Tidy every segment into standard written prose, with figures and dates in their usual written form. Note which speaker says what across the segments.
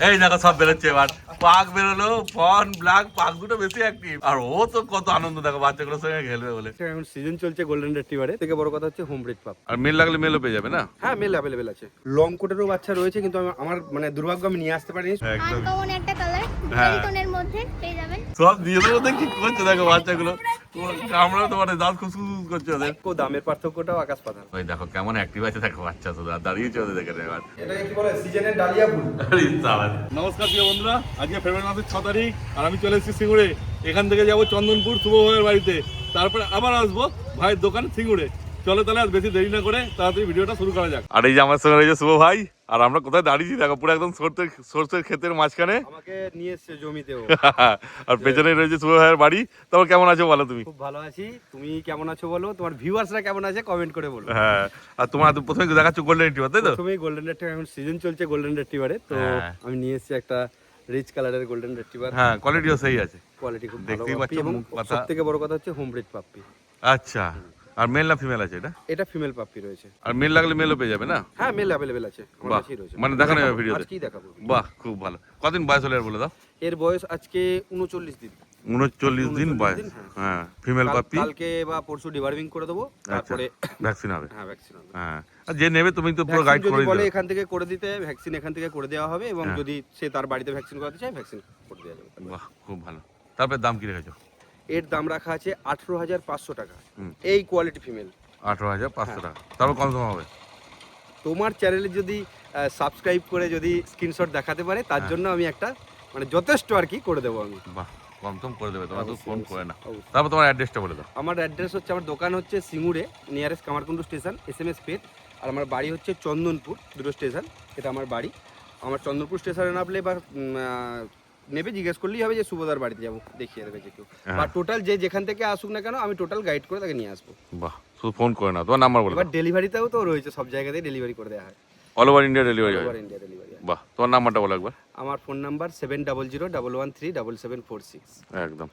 Speaker 1: এই দেখো সব বেরোচ্ছে এবার। পাক বেরোলো, ফন ব্ল্যাক, পাক দুটো বেশি অ্যাক্টিভ। আর ও তো কত আনন্দ দেখো বাচ্চাগুলোর সঙ্গে খেলবে বলে।
Speaker 2: এখন সিজন চলছে গোল্ডেন রিট্রিভারে, থেকে বড় কথা হচ্ছে হোম ব্রিড পাপ।
Speaker 1: আর মেল লাগলে মেলও পেয়ে যাবে না?
Speaker 2: হ্যাঁ, মেল অ্যাভেলেবেল আছে। লং কোটেরও বাচ্চা রয়েছে, কিন্তু আমার মানে দুর্ভাগ্য আমি নিয়ে আসতে পারিনি।
Speaker 1: একদম
Speaker 3: আনকমন একটা কালার,
Speaker 1: হ্যাঁ।
Speaker 3: বেরিকনের মধ্যে পেয়ে যাবেন।
Speaker 1: সব দিয়ে দেবো, কি করছে দেখো বাচ্চাগুলো। আমরা তো মানে দাঁত খুসখুস করছে ওদের।
Speaker 2: দামের পার্থক্যটাও আকাশ পাতাল।
Speaker 1: ওই দেখো কেমন অ্যাক্টিভ আছে দেখো বাচ্চা, শুধু আর দাঁড়িয়েছে ওদের দেখে এবার।
Speaker 2: এটাকে কি বলে, সিজনের ডালিয়া ফুল।
Speaker 4: নমস্কার প্রিয় বন্ধুরা, আজকে ফেব্রুয়ারি মাসের 6 তারিখ আর আমি চলে এসেছি সিঙ্গুরে। এখান থেকে যাবো চন্দনপুর শুভ ভাইয়ের বাড়িতে, তারপরে আবার আসবো ভাইয়ের দোকান সিঙ্গুরে। চলো তাহলে আর বেশি দেরি না করে তাড়াতাড়ি ভিডিওটা শুরু করা যাক।
Speaker 1: আর এই যে আমার সঙ্গে রয়েছে শুভ ভাই, আর আমরা কোথায় দাঁড়িয়েছি দেখো, পুরো একদম সরষের ক্ষেতের মাঝখানে।
Speaker 2: আমাকে নিয়ে এসছে জমিতেও।
Speaker 1: আর পেছনে রয়েছে শুভ ভাইয়ের বাড়ি। তারপর কেমন আছো বলো তুমি?
Speaker 2: খুব ভালো আছি, তুমি কেমন আছো বলো, তোমার ভিউয়ার্সরা কেমন আছে কমেন্ট করে বলো।
Speaker 1: হ্যাঁ, আর তোমার প্রথমে দেখাচ্ছ গোল্ডেন রিট্রিভার, তাই তো?
Speaker 2: তুমি গোল্ডেন রিট্রিভার, এখন সিজন চলছে গোল্ডেন রিট্রিভারে, তো
Speaker 1: হ্যাঁ।
Speaker 2: আমি নিয়ে এসেছি একটা রিচ কালারের গোল্ডেন রিট্রিভার।
Speaker 1: হ্যাঁ, কোয়ালিটিও সেই আছে,
Speaker 2: কোয়ালিটি খুব ভালো
Speaker 1: দেখতেই
Speaker 2: পাপ্পি,
Speaker 1: পাচ্ছ
Speaker 2: এবং
Speaker 1: মুখ পাতা।
Speaker 2: সবথেকে বড় কথা হচ্ছে হোম ব্রিড পাপ্পি।
Speaker 1: আচ্ছা, আর মেল না ফিমেল আছে এটা?
Speaker 2: এটা ফিমেল পাপ্পি রয়েছে।
Speaker 1: আর মেল লাগলে মেলও পেয়ে যাবে না?
Speaker 2: হ্যাঁ, মেল অ্যাভেলেবেল আছে, আমার
Speaker 1: বাহ,
Speaker 2: কাছেই রয়েছে।
Speaker 1: মানে দেখানো যাবে ভিডিওতে?
Speaker 2: আজকেই দেখাবো।
Speaker 1: বাহ, খুব ভালো। কদিন বয়স হলে আর বলে দাও?
Speaker 2: এর বয়স আজকে 39 দিন।
Speaker 1: 39 দিন বয়স।
Speaker 2: হ্যাঁ।
Speaker 1: হ্যাঁ, ফিমেল পাপ্পি।
Speaker 2: কালকে বা পরশু ডিবার্মিং করে দেবো,
Speaker 1: আচ্ছা,
Speaker 2: তারপরে
Speaker 1: ভ্যাকসিন হবে।
Speaker 2: হ্যাঁ, ভ্যাকসিন হবে।
Speaker 1: হ্যাঁ, আর যে নেবে তুমি তো পুরো গাইড
Speaker 2: ভ্যাকসিন
Speaker 1: করে
Speaker 2: যদি বলে
Speaker 1: দিতে।
Speaker 2: এখান থেকে করে দিতে, ভ্যাকসিন এখান থেকে করে দেওয়া হবে, এবং
Speaker 1: হ্যাঁ।
Speaker 2: যদি সে তার বাড়িতে ভ্যাকসিন করাতে চায় ভ্যাকসিন করে দেওয়া যাবে।
Speaker 1: বাহ, খুব ভালো। তারপরে দাম কি রেখেছো?
Speaker 2: এর দাম রাখা আছে 18,500 টাকা।
Speaker 1: হুম।
Speaker 2: এই কোয়ালিটি ফিমেল।
Speaker 1: 18,500 টাকা। তারপর কম সম হবে?
Speaker 2: তোমার চ্যানেলে যদি সাবস্ক্রাইব করে যদি স্ক্রিনশট দেখাতে পারে, তার
Speaker 1: হ্যাঁ।
Speaker 2: জন্য আমি একটা মানে যথেষ্ট আর কি করে দেবো আমি।
Speaker 1: বাহ, কম টম করে দেবে, তোমরা তো
Speaker 2: অবশ্যই,
Speaker 1: ফোন করে না।
Speaker 2: অবশ্যই।
Speaker 1: তারপর তোমার অ্যাড্রেসটা বলে দাও।
Speaker 2: আমার অ্যাড্রেস হচ্ছে, আমার দোকান হচ্ছে সিঙ্গুরে, নিয়ারেস্ট কামারকুণ্ডু স্টেশন, SMS পেট। আর আমার বাড়ি হচ্ছে চন্দনপুর, দুটো স্টেশন, এটা আমার বাড়ি। আমার চন্দনপুর স্টেশনে নামলে বা নেবে জিজ্ঞেস করলেই হবে যে সুভদার বাড়িতে যাবো, দেখিয়ে দেবে যে কেউ।
Speaker 1: হ্যাঁ।
Speaker 2: বা টোটাল যে যেখান থেকে আসুক না কেন, আমি টোটাল গাইড করে তাকে নিয়ে আসবো।
Speaker 1: বাহ, শুধু ফোন করে না, তোমার নাম্বার বলে
Speaker 2: এবার
Speaker 1: দাও।
Speaker 2: ডেলিভারিতেও তো রয়েছে, সব জায়গাতেই ডেলিভারি করে দেওয়া হয়,
Speaker 1: অল ওভার ইন্ডিয়া ডেলিভারি হয়?
Speaker 2: India delivery.
Speaker 1: বাহ, তোমার নাম্বারটা বলো একবার।
Speaker 2: আমার ফোন নাম্বার 7001137746।
Speaker 1: একদম,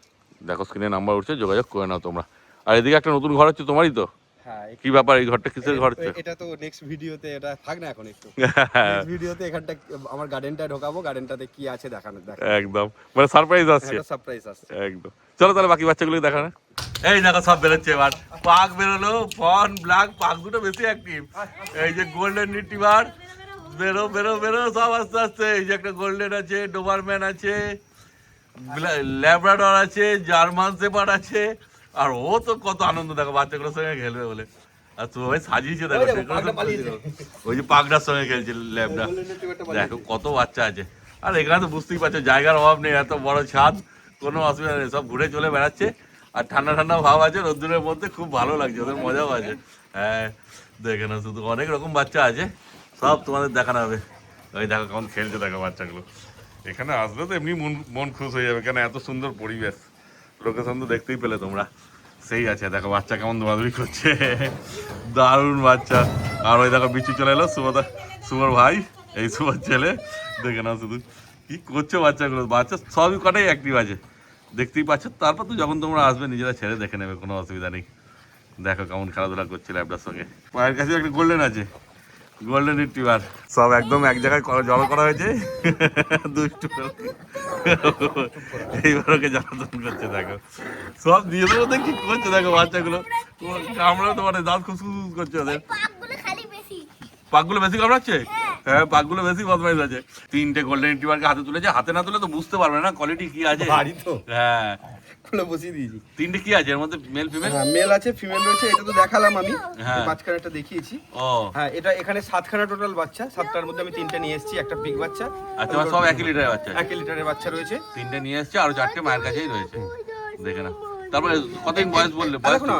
Speaker 1: দেখো স্ক্রিনে নাম্বার উঠছে, যোগাযোগ করে নাও তোমরা। আর এদিকে একটা নতুন ঘর হচ্ছে তোমারই তো?
Speaker 2: হ্যাঁ,
Speaker 1: কি ব্যাপার, এই ঘরটা কিসের ঘর হচ্ছে?
Speaker 2: এটা তো নেক্সট ভিডিওতে, এটা থাক না এখন একটু। নেক্সট ভিডিওতে এখানটা আমার গার্ডেনটা ঢোকাবো, গার্ডেনটাতে কি আছে দেখানো।
Speaker 1: একদম, মানে সারপ্রাইজ আসছে।
Speaker 2: একটা সারপ্রাইজ আসছে।
Speaker 1: একদম, চলো তাহলে বাকি বাচ্চাগুলোকে দেখা না। এই দেখো সব বেরোচ্ছে এবার। পাক বেরোলো, ফন ব্ল্যাক, পাক দুটো বেশি অ্যাক্টিভ। এই যে গোল্ডেন রিট্রিভার, বেরো বেরো বেরো সব আস্তে আস্তে। এই যে একটা গোল্ডেন আছে, ডোবারম্যান আছে, ল্যাব্রাডর আছে, জার্মান শেপার্ড আছে। আর ও তো কত আনন্দ দেখো বাচ্চাগুলোর সঙ্গে খেলবে বলে। আর তো ভাই সাজিয়েছে দেখো,
Speaker 2: ওই দেখো,
Speaker 1: decoration
Speaker 2: পাগটা পালিয়েছে।
Speaker 1: করেছে। ওই যে পাকটার সঙ্গে খেলছে ল্যাবটা। দেখো কত বাচ্চা আছে। আর এখানে তো বুঝতেই পারছো জায়গার অভাব নেই, এত বড় ছাদ, কোনো অসুবিধা নেই, সব ঘুরে চলে বেড়াচ্ছে। আর ঠান্ডা ঠান্ডা ভাব আছে রোদ্দুরের মধ্যে, খুব ভালো লাগছে, ওদের মজাও আছে। হ্যাঁ, দেখে না, শুধু অনেক রকম বাচ্চা আছে, সব তোমাদের দেখানো হবে। ওই দেখো কেমন খেলছে দেখো বাচ্চাগুলো। এখানে আসলে তো এমনি মন খুশ হয়ে যাবে, কেন এত সুন্দর পরিবেশ, লোকেশন তো দেখতেই পেলে তোমরা, সেই আছে। দেখো বাচ্চা কেমন দৌড়াদৌড়ি করছে, দারুণ বাচ্চা। আর ওই দেখো বিচু চলে এলো, শুভর ভাই, এই শুভর ছেলে। দেখে না শুধু কি করছে বাচ্চাগুলো, বাচ্চা সবই কটাই অ্যাক্টিভ আছে, দেখতেই পাচ্ছ। তারপর তো যখন তোমরা আসবে নিজেরা ছেড়ে দেখে নেবে, কোনো অসুবিধা নেই। দেখো কেমন খেলাধুলা করছে ল্যাবটার সঙ্গে। পায়ের কাছে একটা গোল্ডেন আছে, গোল্ডেন রিট্রিভার, সব একদম এক জায়গায় জড়ো করা হয়েছে। দুষ্টু এইবার ওকে জ্বালাতন করছে দেখো, সব দিয়ে দেবো, কি করছে দেখো বাচ্চাগুলো। আমরা তো মানে দাঁত খুসখুস করছে ওদের।
Speaker 3: পাকগুলো খালি বেশি।
Speaker 1: পাকগুলো বেশি কামড়াচ্ছে? হ্যাঁ, পাকগুলো বেশি বদমাইশ আছে। 3টে গোল্ডেন রিট্রিভারকে হাতে তুলেছে, হাতে না তুলে তো বুঝতে পারবে না কোয়ালিটি কি আছে।
Speaker 2: বাড়ি তো
Speaker 1: হ্যাঁ,
Speaker 2: খুলে বসিয়ে দিয়েছি।
Speaker 1: 3টে কি আছে এর মধ্যে, মেল ফিমেল?
Speaker 2: হ্যাঁ, মেল আছে, ফিমেল রয়েছে, এটা তো দেখালাম আমি।
Speaker 1: হ্যাঁ।
Speaker 2: মাঝখানে একটা দেখিয়েছি।
Speaker 1: ও
Speaker 2: হ্যাঁ, এটা এখানে 7খানা টোটাল বাচ্চা, 7টার মধ্যে আমি 3টে নিয়ে এসেছি, একটা পিক বাচ্চা।
Speaker 1: আচ্ছা, সব 1 লিটারের বাচ্চা?
Speaker 2: 1 লিটারের বাচ্চা রয়েছে।
Speaker 1: 3টে নিয়ে এসছে, আর 4টে মায়ের কাছেই রয়েছে, দেখে না। তারপরে কতদিন বয়স বললে? বয়স
Speaker 2: দেখো না,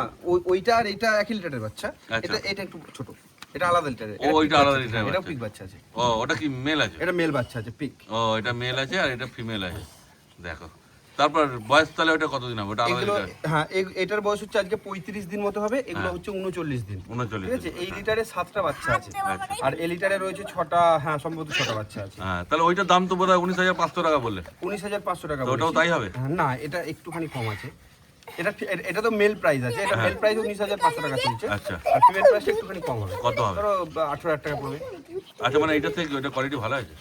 Speaker 2: ওইটা আর এইটা 1 লিটারের বাচ্চা।
Speaker 1: আচ্ছা।
Speaker 2: এটা একটু ছোট, এটা আলাদা লিটারের।
Speaker 1: ও, ওইটা আলাদা লিটারের
Speaker 2: এটা
Speaker 1: বাচ্চা।
Speaker 2: পিক বাচ্চা আছে।
Speaker 1: ও, ওটা কি মেল আছে?
Speaker 2: এটা মেল বাচ্চা আছে, পিক।
Speaker 1: ও, এটা মেল আছে আর এটা ফিমেল আছে, দেখো। তারপর বয়স তাহলে ওটা কতদিন হবে? ওটা আলাদা
Speaker 2: এগুলো
Speaker 1: লিটার?
Speaker 2: হ্যাঁ, এটার বয়স হচ্ছে আজকে 35 দিন মতো হবে, এগুলো
Speaker 1: হ্যাঁ।
Speaker 2: হচ্ছে 39 দিন।
Speaker 1: 39
Speaker 2: ঠিক আছে, এই লিটারে 7টা বাচ্চা আছে,
Speaker 1: আচ্ছা।
Speaker 2: আর এই লিটারে রয়েছে 6টা, হ্যাঁ সম্ভবত 6টা বাচ্চা আছে।
Speaker 1: হ্যাঁ, তাহলে ওইটার দাম তো বোধহয় 19,500 টাকা বললে।
Speaker 2: 19,500 টাকা
Speaker 1: তো ওটাও
Speaker 2: বলেছি।
Speaker 1: তাই হবে?
Speaker 2: হ্যাঁ, না, এটা একটুখানি কম আছে। এটা তো মেল প্রাইস আছে, এটা মেল প্রাইস 19,500 টাকা চলছে।
Speaker 1: আচ্ছা।
Speaker 2: আর ফিমেল প্রাইসটা একটুখানি কম হবে,
Speaker 1: কত হবে?
Speaker 2: ধরো 18,000 টাকা পড়বে।
Speaker 1: আচ্ছা, মানে এইটার থেকে ওইটা কোয়ালিটি ভালো আছে?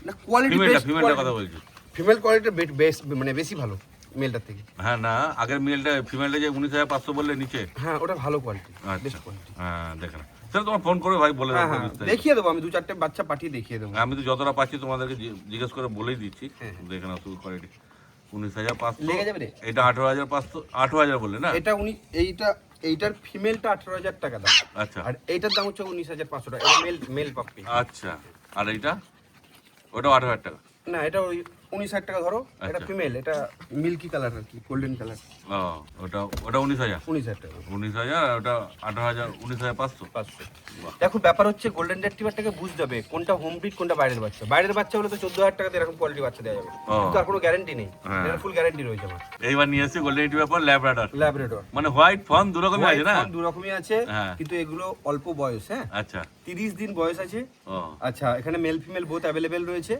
Speaker 2: না কোয়ালিটি
Speaker 1: ফিমেলটার কথা বলছি।
Speaker 2: ফিমেল কোয়ালিটি বেস্ট, মানে বেশি ভালো মেলটার থেকে।
Speaker 1: হ্যাঁ না, আগের মেলটা ফিমেলটা যে 19,500 বললে নিচে,
Speaker 2: হ্যাঁ ওটা ভালো কোয়ালিটি,
Speaker 1: আচ্ছা
Speaker 2: বেস্ট কোয়ালিটি।
Speaker 1: হ্যাঁ দেখেন, তাহলে তোমার ফোন করে ভাই বলে
Speaker 2: হ্যাঁ
Speaker 1: দাও
Speaker 2: হ্যাঁ
Speaker 1: বিস্তারিত।
Speaker 2: দেখিয়ে দেবো, আমি 2-4টে বাচ্চা পাঠিয়ে দেখিয়ে দেবো।
Speaker 1: আমি তো যতটা পাচ্ছি তোমাদেরকে জিজ্ঞেস করে বলেই দিচ্ছি।
Speaker 2: হ্যাঁ।
Speaker 1: দেখে নাও শুধু কোয়ালিটি। 19,500
Speaker 2: লেগে যাবে রে।
Speaker 1: এটা 18,500, 18,000 বললে না?
Speaker 2: এটা এইটার ফিমেলটা 18,000 টাকা দাম,
Speaker 1: আচ্ছা
Speaker 2: আর এইটার দাম হচ্ছে 19,500 টাকা। এটা মেল পাপ্পি।
Speaker 1: আচ্ছা, আর এইটা ওটাও 18,000 টাকা?
Speaker 2: না এটা ওই 19,000 টাকা ধরো। এটা
Speaker 1: আচ্ছা।
Speaker 2: ফিমেল, এটা মিল্কি কালার আর কি, গোল্ডেন কালার।
Speaker 1: ও ওটা 19,000,
Speaker 2: 19,000 টাকা
Speaker 1: 19,000, আর ওটা 18,000, 19,500।
Speaker 2: 500। দেখো ব্যাপার হচ্ছে গোল্ডেন রেট্রিভারটাকে বুঝতে হবে কোনটা হোম ব্রিড কোনটা বাইরের বাচ্চা। বাইরের বাচ্চা হলে তো 14,000 টাকাতে এরকম কোয়ালিটি বাচ্চা দেওয়া যাবে,
Speaker 1: ও।
Speaker 2: কিন্তু আর কোনো গ্যারান্টি নেই।
Speaker 1: হ্যাঁ।
Speaker 2: এর ফুল গ্যারান্টি রয়েছে আমার।
Speaker 1: এইবার নিয়ে এসেছি গোল্ডেন রিট্রিভার ল্যাব্রাডর,
Speaker 2: ল্যাব্রাডর
Speaker 1: মানে হোয়াইট ফন দু রকমই আছে না?
Speaker 2: দু রকমই আছে,
Speaker 1: হ্যাঁ।
Speaker 2: কিন্তু এগুলো অল্প বয়স। হ্যাঁ,
Speaker 1: আচ্ছা
Speaker 2: 30 দিন বয়স আছে।
Speaker 1: ও,
Speaker 2: আচ্ছা, এখানে মেল ফিমেল বোথ অ্যাভেলেবেল রয়েছে।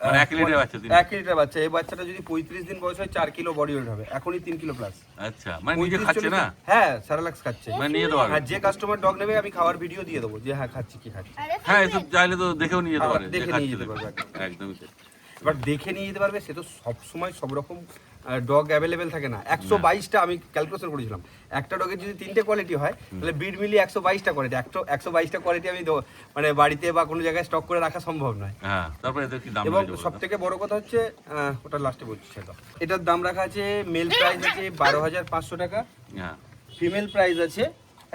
Speaker 1: মানে 1 লিটার বাচ্চা দিন?
Speaker 2: 1 লিটার বাচ্চা। এই বাচ্চাটা যদি 35 দিন বয়স হয় 4 কিলো বডি ওয়েট হবে, এখনই 3 কিলো প্লাস।
Speaker 1: আচ্ছা, মানে নিজে খাচ্ছে না?
Speaker 2: হ্যাঁ স্যারালাক্স খাচ্ছে।
Speaker 1: মানে নিয়ে দেওয়া
Speaker 2: আর যে কাস্টমার ডগ নেবে আমি খাওয়ার ভিডিও দিয়ে দেবো যে হ্যাঁ খাচ্ছি কি খাচ্ছি।
Speaker 3: আরে
Speaker 1: হ্যাঁ, এসব চাইলে তো দেখেও নিয়ে যেতে পারে,
Speaker 2: দেখে
Speaker 1: যে
Speaker 2: নিয়ে
Speaker 1: খাচ্ছে
Speaker 2: যেতে
Speaker 1: দেখে।
Speaker 2: পারবে একদম।
Speaker 1: একদমই তাই।
Speaker 2: এবার দেখে নিয়ে যেতে পারবে, সে তো সব সময় সব রকম ডগ অ্যাভেলেবেল থাকে না। 122টা আমি ক্যালকুলেশন করেছিলাম, একটা ডগের যদি 3টে কোয়ালিটি হয় তাহলে ব্রিড মিলিয়ে 122টা কোয়ালিটি। 122টা কোয়ালিটি আমি বাড়িতে বা কোনো জায়গায় স্টক করে রাখা সম্ভব নয়।
Speaker 1: হ্যাঁ, তারপরে এদের কি দাম
Speaker 2: এবং
Speaker 1: রয়েছে বলো
Speaker 2: সব
Speaker 1: তো?
Speaker 2: থেকে বড় কথা হচ্ছে ওটা লাস্টে বলছি সেটা। এটার দাম রাখা আছে, মেল প্রাইস আছে 12,500 টাকা,
Speaker 1: হ্যাঁ,
Speaker 2: ফিমেল প্রাইস আছে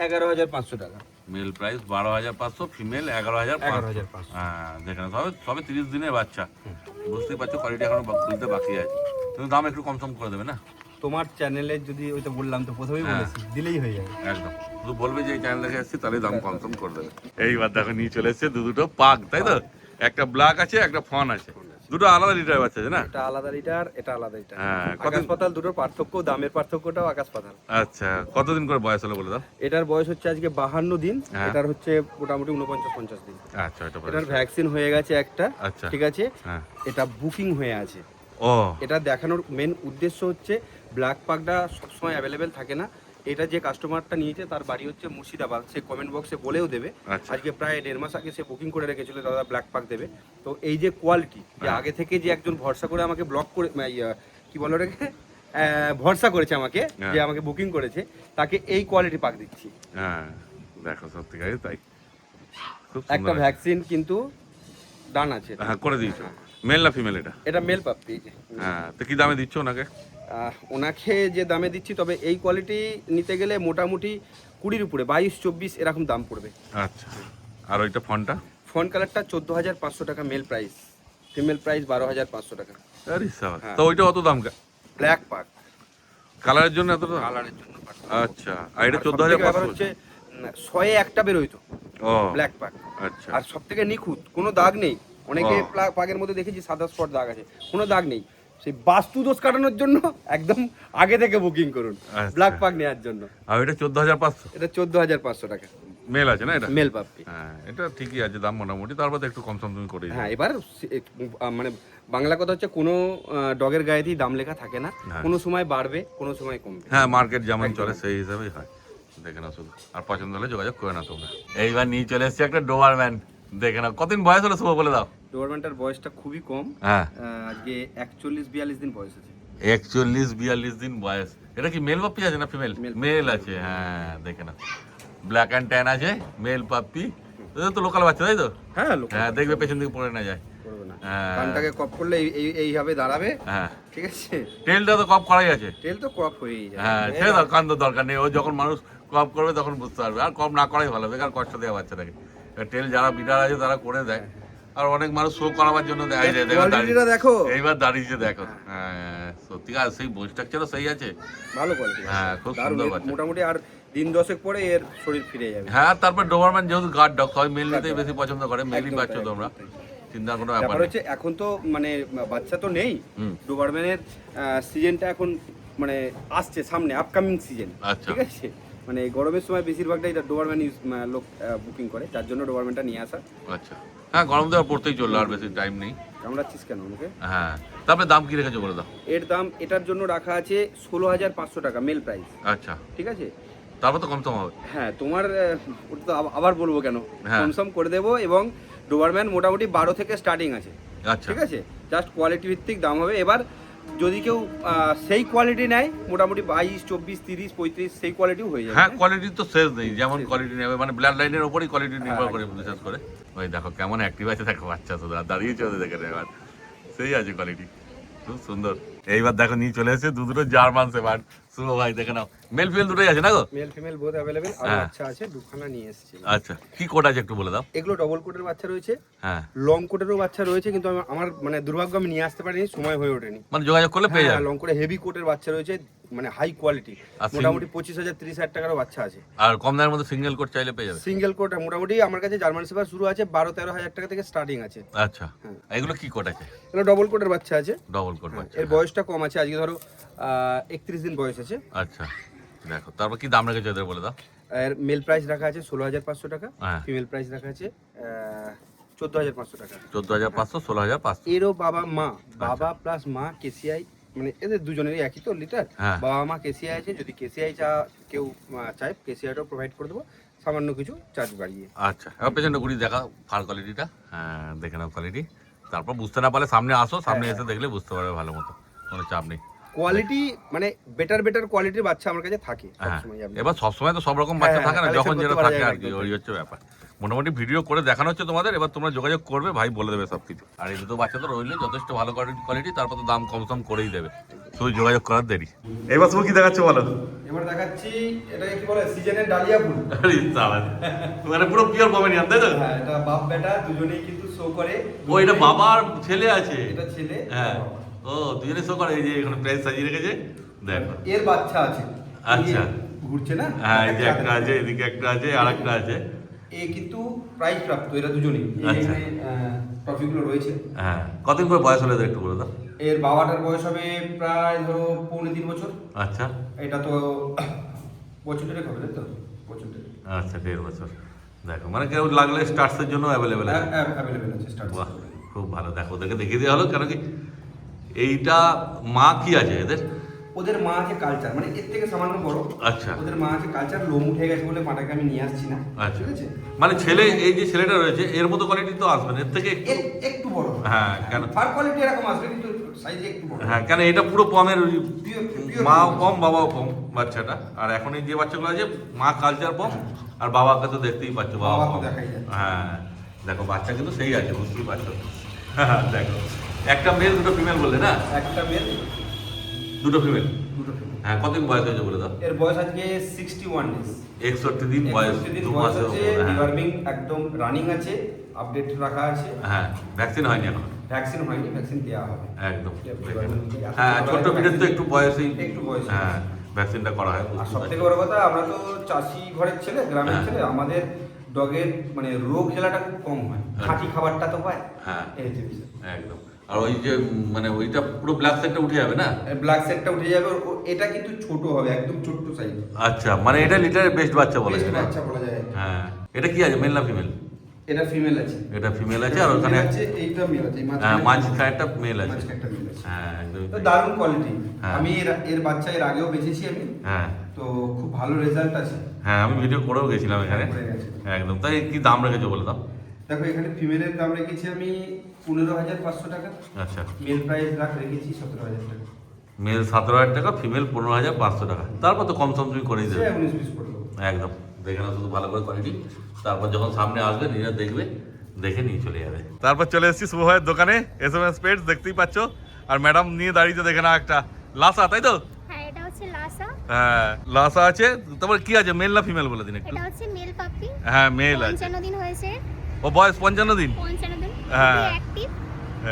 Speaker 2: 11,500 টাকা।
Speaker 1: Male price 12,500, female 11,500।
Speaker 2: 11,500।
Speaker 1: হ্যাঁ দেখেন, সবে 30 দিনের বাচ্চা, বুঝতেই পারছো কোয়ালিটি এখনো খুলতে বাকি আছে, কিন্তু দাম একটু কম সম করে দেবে না?
Speaker 2: তোমার চ্যানেলে যদি ওইটা বললাম তো প্রথমেই
Speaker 1: হ্যাঁ।
Speaker 2: বলেছি, দিলেই হয়ে যাবে।
Speaker 1: একদম, শুধু বলবে যে এই চ্যানেল দেখে এসেছি, তাহলে দাম কম সম করে দেবে। এইবার দেখো নিয়ে চলে এসেছে দুটো পাক, তাই তো? একটা ব্ল্যাক আছে, একটা ফন আছে, দুটো আলাদা লিটার বাচ্চা আছে না?
Speaker 2: এটা আলাদা লিটার, এটা আলাদা লিটার।
Speaker 1: হ্যাঁ,
Speaker 2: আকাশ পাতাল দুটোর পার্থক্য, দামের পার্থক্যটাও আকাশ পাতাল।
Speaker 1: আচ্ছা, কতদিন করে বয়স হলো বলে দাও?
Speaker 2: এটার বয়স হচ্ছে আজকে 52 দিন,
Speaker 1: হ্যাঁ।
Speaker 2: এটার হচ্ছে মোটামুটি 49-50 দিন।
Speaker 1: আচ্ছা, এটা
Speaker 2: এটার ভ্যাকসিন হয়ে গেছে একটা,
Speaker 1: আচ্ছা।
Speaker 2: ঠিক আছে।
Speaker 1: হ্যাঁ,
Speaker 2: এটা বুকিং হয়ে আছে।
Speaker 1: ও
Speaker 2: এটা দেখানোর মেন উদ্দেশ্য হচ্ছে ব্ল্যাক পাকটা সবসময় অ্যাভেলেবেল থাকে না। এটা যে কাস্টমারটা নিয়েছে তার বাড়ি হচ্ছে মুর্শিদাবাদ, সে কমেন্ট বক্সে বলেও দেবে।
Speaker 1: আচ্ছা।
Speaker 2: আজকে প্রায় 1.5 মাস আগে সে বুকিং করে রেখেছিল দাদা ব্ল্যাক পাক দেবে। তো এই যে কোয়ালিটি, যে
Speaker 1: হ্যাঁ।
Speaker 2: আগে থেকে যে একজন ভরসা করে আমাকে ব্লক করে কি বলো রেখে ভরসা করেছে আমাকে,
Speaker 1: হ্যাঁ।
Speaker 2: যে আমাকে বুকিং করেছে, তাকে এই কোয়ালিটি পাক দিচ্ছি।
Speaker 1: হ্যাঁ, দেখো সত্যিকারই তাই, খুব
Speaker 2: একটা
Speaker 1: সুন্দর।
Speaker 2: ভ্যাকসিন কিন্তু ডান আছে এটা।
Speaker 1: হ্যাঁ, করে দিয়েছো। মেল না ফিমেল এটা?
Speaker 2: এটা মেল পাপ্পি।
Speaker 1: হ্যাঁ, তো কি দামে দিচ্ছ ওনাকে?
Speaker 2: ওনাকে যে দামে দিচ্ছি, তবে এই কোয়ালিটি নিতে গেলে মোটামুটি 20-র উপরে, 22-24 এরকম দাম পড়বে।
Speaker 1: আচ্ছা, আর ওইটা ফোনটা?
Speaker 2: ফোন কালারটা 14,500 টাকা মেল প্রাইস, ফিমেল প্রাইস 12,500 টাকা।
Speaker 1: আরে সাবাস,
Speaker 2: হ্যাঁ।
Speaker 1: তো ওইটা অত দাম
Speaker 2: ব্ল্যাক পাক
Speaker 1: কালারের জন্য এত দাম?
Speaker 2: কালারের জন্য পাক।
Speaker 1: আচ্ছা, আর এটা
Speaker 2: আর সবথেকে ব্যাপার
Speaker 1: 14,500
Speaker 2: হচ্ছে 100-এ একটা বেরোয় তো
Speaker 1: ও
Speaker 2: ব্ল্যাক পাক।
Speaker 1: আচ্ছা,
Speaker 2: আর সব থেকে নিখুঁত, কোনো দাগ নেই। অনেকে
Speaker 1: ও।
Speaker 2: পাকের মধ্যে দেখেছি সাদা স্পট দাগ আছে, কোনো দাগ নেই। সেই বাস্তু দোষ কাটানোর জন্য একদম আগে থেকে বুকিং করুন
Speaker 1: আচ্ছা।
Speaker 2: ব্ল্যাক পাক নেওয়ার জন্য।
Speaker 1: আর এটা 14,500
Speaker 2: এটা 14,500 টাকা
Speaker 1: মেল আছে না এটা?
Speaker 2: Mail puppy.
Speaker 1: হ্যাঁ, এটা ঠিকই আছে দাম মোটামুটি, তারপর তো একটু কম সম তুমি করে
Speaker 2: হ্যাঁ, এবার মানে বাংলা কথা হচ্ছে কোনো ডগের গায়েতেই দাম লেখা থাকে না,
Speaker 1: হ্যাঁ।
Speaker 2: কোনো সময় বাড়বে কোনো সময় কমবে।
Speaker 1: হ্যাঁ, মার্কেট যেমন
Speaker 2: একদম।
Speaker 1: চলে সেই হিসাবেই হয়। দেখে নাও শুধু, আর পছন্দ হলে যোগাযোগ করে না তোমরা। এইবার নিয়ে চলে এসেছি একটা ডোবারম্যান, দেখে নাও। কতদিন বয়স হলো শুভ বলে দাও?
Speaker 2: ডোবারম্যানটার বয়সটা খুবই কম,
Speaker 1: হ্যাঁ,
Speaker 2: আজকে 41-42 দিন বয়স আছে।
Speaker 1: 41-42 দিন বয়স। এটা কি মেল পাপ্পি আছে না ফিমেল?
Speaker 2: Male.
Speaker 1: মেল আছে, হ্যাঁ দেখে নাও। ব্ল্যাক অ্যান্ড ট্যান আছে, মেল পাপ্পি। এটা তো লোকাল বাচ্চা, তাই তো?
Speaker 2: হ্যাঁ, লোক
Speaker 1: হ্যাঁ, দেখবে পেছন দিকে পড়ে না যায়।
Speaker 2: করবে না,
Speaker 1: হ্যাঁ।
Speaker 2: কানটাকে কপ করলে এইভাবে দাঁড়াবে,
Speaker 1: হ্যাঁ,
Speaker 2: ঠিক আছে।
Speaker 1: টেলটা তো কপ করাই আছে।
Speaker 2: তেল তো কপ হয়েই যায়।
Speaker 1: হ্যাঁ, সে কান্দ দরকার নেই, ও যখন মানুষ কপ করবে তখন বুঝতে পারবে। আর কপ না করাই ভালো, বেকার কষ্ট দেওয়া বাচ্চাটাকে। টেল যারা বিটার আছে তারা করে দেয়, আর অনেক মানুষ শো করাবার জন্য দেয়। এই যে দেখো
Speaker 2: কোয়ালিটিটা দেখো,
Speaker 1: এইবার দাঁড়িয়েছে দেখো। হ্যাঁ, সত্যিকার সেই বোন স্ট্রাকচারও সেই আছে।
Speaker 2: ভালো কোয়ালিটি।
Speaker 1: হ্যাঁ, খুব সুন্দর বাচ্চা।
Speaker 2: মোটামুটি আর দিন 10 পরে এর শরীর ফিরে যাবে।
Speaker 1: হ্যাঁ, তারপর ডোবারম্যান যেহেতু গার্ড ডগ, সবাই মেল নিতেই বেশি পছন্দ করে, মেলই
Speaker 2: একদম
Speaker 1: পাচ্ছ
Speaker 2: তাই,
Speaker 1: তোমরা,
Speaker 2: একদম তাই।
Speaker 1: চিন্তার কোনো ব্যাপার
Speaker 2: ব্যাপার
Speaker 1: নেই।
Speaker 2: হচ্ছে এখন তো মানে বাচ্চা তো নেই,
Speaker 1: হুম।
Speaker 2: ডোবারম্যানের সিজনটা এখন মানে আসছে সামনে, আপকামিং সিজন,
Speaker 1: আচ্ছা।
Speaker 2: ঠিক আছে। মানে এই গরমের সময় বেশিরভাগটা এটা ডোবারম্যান লোক বুকিং করে, যার জন্য ডোবারম্যানটা নিয়ে আসা।
Speaker 1: আচ্ছা, হ্যাঁ, গরম দেওয়া পড়তেই চললো, আর বেশি টাইম নেই।
Speaker 2: কামড়াচ্ছিস কেন আমাকে?
Speaker 1: হ্যাঁ, তারপরে দাম কি রেখেছো বলে দাও?
Speaker 2: এর দাম এটার জন্য রাখা আছে 16,500 টাকা মেল প্রাইস,
Speaker 1: আচ্ছা,
Speaker 2: ঠিক আছে।
Speaker 1: তারপর তো কম সম হবে।
Speaker 2: হ্যাঁ, তোমার ওটা তো আবার বলবো কেন,
Speaker 1: হ্যাঁ।
Speaker 2: কমসম করে দেবো। এবং ডোবারম্যান মোটামুটি 12 থেকে স্টার্টিং আছে,
Speaker 1: আচ্ছা।
Speaker 2: ঠিক আছে, জাস্ট কোয়ালিটি ভিত্তিক দাম হবে। এবার যদি কেউ সেই কোয়ালিটি নেয় মোটামুটি 22, 24, 30, 35 সেই কোয়ালিটিও হয়ে যাবে।
Speaker 1: হ্যাঁ, কোয়ালিটি তো শেষ নেই, যেমন
Speaker 2: শেষ।
Speaker 1: কোয়ালিটি নেবে মানে ব্লাড লাইনের উপরই কোয়ালিটি নির্ভর
Speaker 2: হ্যাঁ,
Speaker 1: করে বিশেষ করে। ওই দেখো কেমন অ্যাক্টিভ আছে, দেখো বাচ্চা শুধু আর দাঁড়িয়েছে ওদের দেখে এবার সেই আছে কোয়ালিটি, খুব সুন্দর। এইবার দেখো নিয়ে চলে এসেছে দুটো জার্মান শেপার্ড। শুভ ভাই দেখে নাও, মেল ফিমেল দুটোই আছে না গো?
Speaker 2: Male female both available. আর
Speaker 1: হ্যাঁ।
Speaker 2: বাচ্চা আছে দুখানা নিয়ে এসেছি।
Speaker 1: আচ্ছা, কি কোড আছে একটু বলে দাও।
Speaker 2: এগুলো ডবল কোটের বাচ্চা রয়েছে,
Speaker 1: হ্যাঁ,
Speaker 2: লং কোটেরও বাচ্চা রয়েছে, কিন্তু আমার মানে দুর্ভাগ্য আমি নিয়ে আসতে পারিনি, সময় হয়ে ওঠেনি।
Speaker 1: মানে যোগাযোগ করলে পেয়ে যাবে।
Speaker 2: লং কোটে হেভি কোটের বাচ্চা রয়েছে, মানে হাই কোয়ালিটি,
Speaker 1: আর
Speaker 2: মোটামুটি 25,000 30,000 টাকারও বাচ্চা আছে।
Speaker 1: আর কম দামের মধ্যে সিঙ্গেল কোড চাইলে পেয়ে যাবে।
Speaker 2: সিঙ্গেল কোট মোটামুটি আমার কাছে জার্মান শেপার্ড শুরু আছে 12-13,000 টাকা থেকে স্টার্টিং আছে।
Speaker 1: আচ্ছা,
Speaker 2: হ্যাঁ।
Speaker 1: এগুলো কি কোড আছে?
Speaker 2: এগুলো ডবল কোটের বাচ্চা আছে।
Speaker 1: ডবল কোড
Speaker 2: হ্যাঁ,
Speaker 1: বাচ্চা।
Speaker 2: এর বয়সটা কম আছে, আজকে ধরো 31 দিন বয়স আছে।
Speaker 1: আচ্ছা, দেখো তারপর কি দাম রেখেছে এদের বলে দাও।
Speaker 2: এর মেল প্রাইস রাখা আছে 16,500 টাকা,
Speaker 1: হ্যাঁ।
Speaker 2: ফিমেল প্রাইস রাখা আছে 14,500 টাকা।
Speaker 1: 14,500, 16,500।
Speaker 2: এরও বাবা প্লাস মা কেসিআই, মানে এদের দুজনেরই একই তো লিটার।
Speaker 1: হ্যাঁ।
Speaker 2: বাবা মা কেসিআই আছে, যদি কেসিআই কেউ চায় কেসিআইটাও প্রোভাইড করে দেবো সামান্য কিছু চার্জ বাড়িয়ে।
Speaker 1: আচ্ছা, এবার পেছনে ঘুরি দেখা ফার কোয়ালিটিটা। হ্যাঁ, দেখে নাও কোয়ালিটি, তারপর বুঝতে না পারলে সামনে আসো, সামনে এসে দেখলে বুঝতে পারবে ভালো মতো, কোনো চাপ নেই।
Speaker 2: কোয়ালিটি মানে বেটার কোয়ালিটির বাচ্চা আমার কাছে থাকে
Speaker 1: হ্যাঁ,
Speaker 2: সবসময়।
Speaker 1: এবার সবসময় তো সব রকম বাচ্চা
Speaker 2: হ্যাঁ,
Speaker 1: থাকে না,
Speaker 2: collection
Speaker 1: যখন
Speaker 2: করতে
Speaker 1: যেটা
Speaker 2: পারা
Speaker 1: থাকে
Speaker 2: যায়
Speaker 1: আর কি,
Speaker 2: একদম।
Speaker 1: ওই হচ্ছে ব্যাপার। মোটামুটি ভিডিও করে দেখানো হচ্ছে তোমাদের, এবার তোমরা যোগাযোগ করবে, ভাই বলে দেবে সব কিছু। আর এই দুটো বাচ্চা তো রইলে যথেষ্ট ভালো কোয়ালিটি, তারপর তো দাম কম সম করেই দেবে, শুধু যোগাযোগ করার দেরি। এবার তুমি কি দেখাচ্ছ বলো?
Speaker 2: এবার দেখাচ্ছি এটাকে কি বলে, সিজনের ডালিয়া ফুল।
Speaker 1: আরে সাবাস, মানে পুরো পিওর পমেরিয়ান তাই তো?
Speaker 2: হ্যাঁ, এটা বাপ বেটা দুজনেই কিন্তু শো করে।
Speaker 1: ও, এটা বাবার ছেলে আছে।
Speaker 2: এটা ছেলে।
Speaker 1: হ্যাঁ, ও দুজনে শো করে, এই যে এখানে প্রাইস সাজিয়ে রেখেছে দেখো।
Speaker 2: এর বাচ্চা আছে।
Speaker 1: আচ্ছা।
Speaker 2: এই ঘুরছে না?
Speaker 1: হ্যাঁ, এই যে একটা আছে, এদিকে একটা আছে, আর একটা আছে।
Speaker 2: এ কিন্তু প্রাইজ প্রাপ্ত, এরা দুজনেই।
Speaker 1: আচ্ছা।
Speaker 2: ট্রফিগুলো রয়েছে।
Speaker 1: হ্যাঁ, কতদিন করে বয়স হলে একটু বলে দাও।
Speaker 2: এর বাবাটার বয়স হবে প্রায় ধরো 3.5 বছর।
Speaker 1: আচ্ছা,
Speaker 2: এটা তো বছরের হবে, তাই তো? বছরের।
Speaker 1: আচ্ছা, 1.5 বছর। দেখো মানে কেউ লাগলে স্টার্টসের জন্য অ্যাভেলেবেল আছে।
Speaker 2: অ্যাভেলেবেল আছে স্টার্ট।
Speaker 1: বাহ, খুব ভালো। দেখো ওদেরকে দেখিয়ে দেওয়া হলো, কেন কি এইটা মা কি আছে এদের?
Speaker 2: ওদের মা আছে কালচার, মানে এর থেকে সামান্য বড়।
Speaker 1: আচ্ছা।
Speaker 2: ওদের মা আছে কালচার, লোম উঠে গেছে বলে মাটাকে আমি নিয়ে আসছি না।
Speaker 1: আচ্ছা,
Speaker 2: ঠিক আছে।
Speaker 1: মানে ছেলে, এই যে ছেলেটা রয়েছে এর মতো কোয়ালিটি তো আসবে না, এর থেকে একটু।
Speaker 2: একটু বড়।
Speaker 1: হ্যাঁ, কেন?
Speaker 2: ফার কোয়ালিটি এরকম আসবে, কিন্তু সাইজে একটু বড়।
Speaker 1: হ্যাঁ, কেন এটা পুরো পমের, ওই
Speaker 2: Pure
Speaker 1: মাও
Speaker 2: pure
Speaker 1: কম বাবাও কম বাচ্চাটা। আর এখন এই যে বাচ্চাগুলো আছে মা কালচার কম, আর বাবাকে তো দেখতেই পাচ্ছ বাবা
Speaker 2: বাবা তো
Speaker 1: কম।
Speaker 2: দেখাই যায়।
Speaker 1: হ্যাঁ, দেখো বাচ্চা কিন্তু সেই আছে, বুঝতেই পারছো। হ্যাঁ, দেখো একটা মেল দুটো ফিমেল বললে না?
Speaker 2: একটা মেল
Speaker 1: দুটো ফিমেল।
Speaker 2: দুটো female।
Speaker 1: হ্যাঁ, কতদিন বয়স হয়েছে বলে দাও।
Speaker 2: এর বয়স আজকে 61 ডেজ।
Speaker 1: 61 দিন বয়স,
Speaker 2: 61 দিন
Speaker 1: 2
Speaker 2: বয়স
Speaker 1: মাসের
Speaker 2: আছে,
Speaker 1: উপর। হ্যাঁ।
Speaker 2: ডিওয়ার্মিং একদম রানিং আছে, আপডেট রাখা আছে।
Speaker 1: হ্যাঁ, ভ্যাকসিন হয়নি এখন
Speaker 2: ভ্যাকসিন হয়নি, ভ্যাকসিন দেওয়া হবে।
Speaker 1: একদম।
Speaker 2: Development-
Speaker 1: হ্যাঁ, ছোট্ট পিঠের তো একটু বয়সেই
Speaker 2: একটু বয়সে।
Speaker 1: হ্যাঁ ভ্যাকসিনটা করা হয়।
Speaker 2: আর
Speaker 1: বুঝতে
Speaker 2: সব
Speaker 1: পারছি।
Speaker 2: থেকে বড় কথা, আমরা তো চাষি ঘরের ছেলে, গ্রামের
Speaker 1: হ্যাঁ।
Speaker 2: ছেলে, আমাদের ডগের মানে রোগ জ্বালাটা খুব কম হয়, খাঁটি খাবারটা তো হয়।
Speaker 1: হ্যাঁ,
Speaker 2: এই হচ্ছে বিষয়।
Speaker 1: একদম। আর ওই যে মানে ওইটা পুরো ব্ল্যাক সাইডটা উঠে যাবে না?
Speaker 2: ব্ল্যাক সেটটা উঠে যাবে, এটা কিন্তু ছোট হবে, একদম ছোট্ট সাইজ।
Speaker 1: আচ্ছা, মানে এটা লিটারের বেস্ট বাচ্চা বলা
Speaker 2: বেস্ট
Speaker 1: যায় না?
Speaker 2: বাচ্চা বলা যায়।
Speaker 1: হ্যাঁ, এটা কি আছে, মেল না ফিমেল?
Speaker 2: এটা ফিমেল আছে।
Speaker 1: এটা ফিমেল আছে, আর ওখানে
Speaker 2: আছে, এইটা মেল আছে, এই
Speaker 1: হ্যাঁ
Speaker 2: মাঝখানে-
Speaker 1: মাঝখানেরটা মেল আছে।
Speaker 2: মাঝখানে একটা মেল আছে।
Speaker 1: হ্যাঁ, একদম।
Speaker 2: তো দারুণ কোয়ালিটি।
Speaker 1: হ্যাঁ।
Speaker 2: আমি এর বাচ্চা এর আগেও বেঁচেছি আমি,
Speaker 1: হ্যাঁ,
Speaker 2: তো খুব ভালো রেজাল্ট আছে।
Speaker 1: হ্যাঁ, আমি ভিডিও করেও গেছিলাম এখানে।
Speaker 2: করে গেছে।
Speaker 1: একদম। তাই কি দাম রেখেছো বলে দাও।
Speaker 2: দেখো এখানে ফিমেলের দাম রেখেছি আমি 15,500 টাকা,
Speaker 1: আচ্ছা,
Speaker 2: মেল প্রাইস রেখেছি 17,000 টাকা।
Speaker 1: মেল 17,000 টাকা, ফিমেল 15,500 টাকা। তারপর তো কম সম তুমি করেই দেবে।
Speaker 2: সে 19-20 করে দেবো।
Speaker 1: একদম। দেখে নাও শুধু ভালো করে কোয়ালিটি, তারপর যখন সামনে আসবে নিজে দেখবে, দেখে নিয়ে চলে যাবে। তারপর চলে এসেছি শুভ ভাইয়ের দোকানে, এসএমএস পেটস দেখতেই পাচ্ছ। আর ম্যাডাম নিয়ে দাঁড়িয়েছে, দেখে না একটা লাসা, তাই তো?
Speaker 3: হ্যাঁ, এটা হচ্ছে লাসা।
Speaker 1: হ্যাঁ, লাসা আছে। তারপর কি আছে, মেল না ফিমেল বলে দিন একটু।
Speaker 3: এটা হচ্ছে মেল পাপি।
Speaker 1: হ্যাঁ, মেল আছে।
Speaker 3: 55 দিন হয়েছে।
Speaker 1: ও বয়স 55 দিন।
Speaker 3: 55 দিন।
Speaker 1: হ্যাঁ।
Speaker 3: খুবই অ্যাক্টিভ।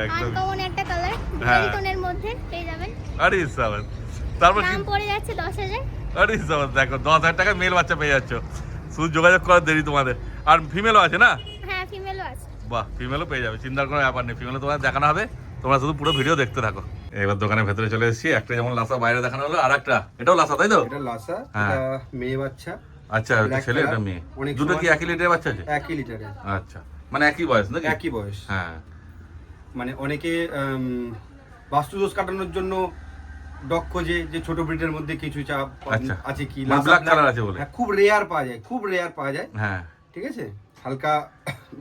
Speaker 1: একদম।
Speaker 3: আনকমন একটা কালার,
Speaker 1: হ্যাঁ।
Speaker 3: দুই টোনের মধ্যে পেয়ে যাবেন।
Speaker 1: আরে সাবাস। তারপর কি?
Speaker 3: দাম পড়ে যাচ্ছে 10,000।
Speaker 1: আরে সাবাস, দেখো 10,000 টাকায় মেল বাচ্চা পেয়ে যাচ্ছ, শুধু যোগাযোগ করার দেরি তোমাদের। আর ফিমেলও আছে না?
Speaker 3: হ্যাঁ, ফিমেলও আছে।
Speaker 1: বাহ, ফিমেলও পেয়ে যাবে, চিন্তার কোনো ব্যাপার নেই। ফিমেলও তোমাদের দেখানো হবে, তোমরা শুধু পুরো ভিডিও দেখতে থাকো। এবার দোকানের ভেতরে চলে এসেছি। একটা যেমন লাসা বাইরে দেখানো হলো, আর একটা এটাও লাসা, তাই তো?
Speaker 2: এটা লাসা,
Speaker 1: হ্যাঁ।
Speaker 2: এটা মেয়ে বাচ্চা,
Speaker 1: আচ্ছা, এটা
Speaker 2: Black
Speaker 1: ছেলে,
Speaker 2: color,
Speaker 1: এটা মেয়ে।
Speaker 2: অনেক
Speaker 1: দুটো কি
Speaker 2: সময়-
Speaker 1: একই লিটারের বাচ্চা আছে?
Speaker 2: 1 লিটারে।
Speaker 1: আচ্ছা, মানে একই বয়স নাকি?
Speaker 2: একই বয়স।
Speaker 1: হ্যাঁ,
Speaker 2: মানে অনেকে বাস্তুদোষ কাটানোর জন্য ডগ খোঁজে, যে ছোট ব্রিডের মধ্যে কিছু চাপ
Speaker 1: আচ্ছা।
Speaker 2: আছে কি,
Speaker 1: মানে black color আছে বলে।
Speaker 2: হ্যাঁ, খুব রেয়ার পাওয়া যায়, খুব রেয়ার পাওয়া যায়।
Speaker 1: হ্যাঁ,
Speaker 2: ঠিক আছে, হালকা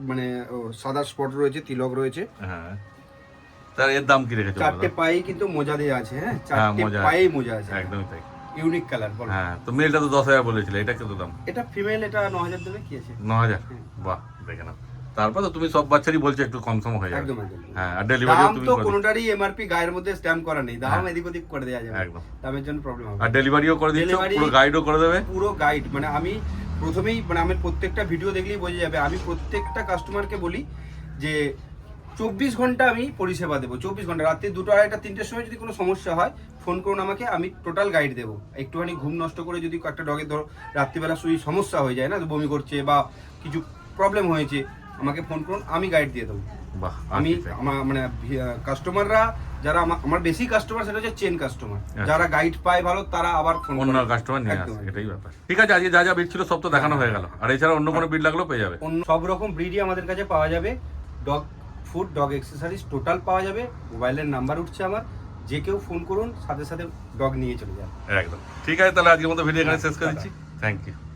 Speaker 2: মানে সাদা স্পট রয়েছে, তিলক রয়েছে।
Speaker 1: হ্যাঁ। তার এর দাম কি রেখেছো?
Speaker 2: চারটে পায়ে কিন্তু মোজা দেওয়া আছে, হ্যাঁ চারটে
Speaker 1: মোজা।
Speaker 2: পায়ে মোজা আছে,
Speaker 1: একদমই তাই।
Speaker 2: Unique colour. বলো
Speaker 1: হ্যাঁ, তো মেলটা তো 10,000 বলেছিলে, এটা কত দাম?
Speaker 2: এটা ফিমেল, এটা 9000 দেবে, কি আছে?
Speaker 1: 9,000। বাহ, দেখে নাও। তারপর তো তুমি সব বাচ্চারই বলছো একটু কম সম হয়ে যাবে।
Speaker 2: একদম একদম।
Speaker 1: হ্যাঁ, আর ডেলিভারিও
Speaker 2: দাম
Speaker 1: তুমি
Speaker 2: তো
Speaker 1: করে দিচ্ছ।
Speaker 2: কোনোটারই এমআরপি গায়ের মধ্যে স্ট্যাম্প করা নেই, দাম
Speaker 1: হ্যাঁ।
Speaker 2: এদিক ওদিক করে দেওয়া যাবে,
Speaker 1: একদম।
Speaker 2: দামের জন্য প্রবলেম হবে।
Speaker 1: আর ডেলিভারিও করে দিচ্ছ,
Speaker 2: Delivery-
Speaker 1: পুরো গাইডও করে দেবে।
Speaker 2: পুরো গাইড, মানে আমি প্রথমেই, মানে আমার প্রত্যেকটা ভিডিও দেখলেই বোঝা যাবে, আমি প্রত্যেকটা কাস্টমারকে বলি যে 24 ঘন্টা আমি পরিষেবা দেবো। 24 ঘন্টা, রাত্রি 2টো, 2:30, 3টের সময় যদি কোনো সমস্যা হয় ফোন করুন আমাকে, আমি টোটাল গাইড দেবো। একটুখানি ঘুম নষ্ট করে যদি একটা ডগের ধরো রাত্রিবেলা শুয়ে সমস্যা হয়ে যায় না, বমি করছে বা কিছু প্রবলেম হয়েছে, আমাকে ফোন করুন, আমি গাইড দিয়ে দেবো।
Speaker 1: বাহ,
Speaker 2: আমি
Speaker 1: আচ্ছা।
Speaker 2: আমার মানে কাস্টমাররা যারা আমার বেশি কাস্টমার, সেটা হচ্ছে চেন কাস্টমার,
Speaker 1: আচ্ছা।
Speaker 2: যারা গাইড পায় ভালো, তারা আবার ফোন
Speaker 1: অন্য কাস্টমার নিয়ে
Speaker 2: একদম,
Speaker 1: আসে,
Speaker 2: একদম।
Speaker 1: এটাই ব্যাপার। ঠিক আছে, আজকে যা যা বিট ছিল সব তো দেখানো হয়ে গেল, আর এছাড়া অন্য কোনো বিট লাগলেও পেয়ে যাবে।
Speaker 2: অন্য সব রকম ব্রিডই আমাদের কাছে পাওয়া যাবে, dog food, dog accessories total পাওয়া যাবে। মোবাইলের নাম্বার উঠছে আমার, যে কেউ ফোন করুন, সাথে সাথে ডগ নিয়ে চলে যাবে।
Speaker 1: একদম ঠিক আছে, তাহলে আজকের মতো ভিডিও এখানে শেষ করে দিচ্ছি। Thank you.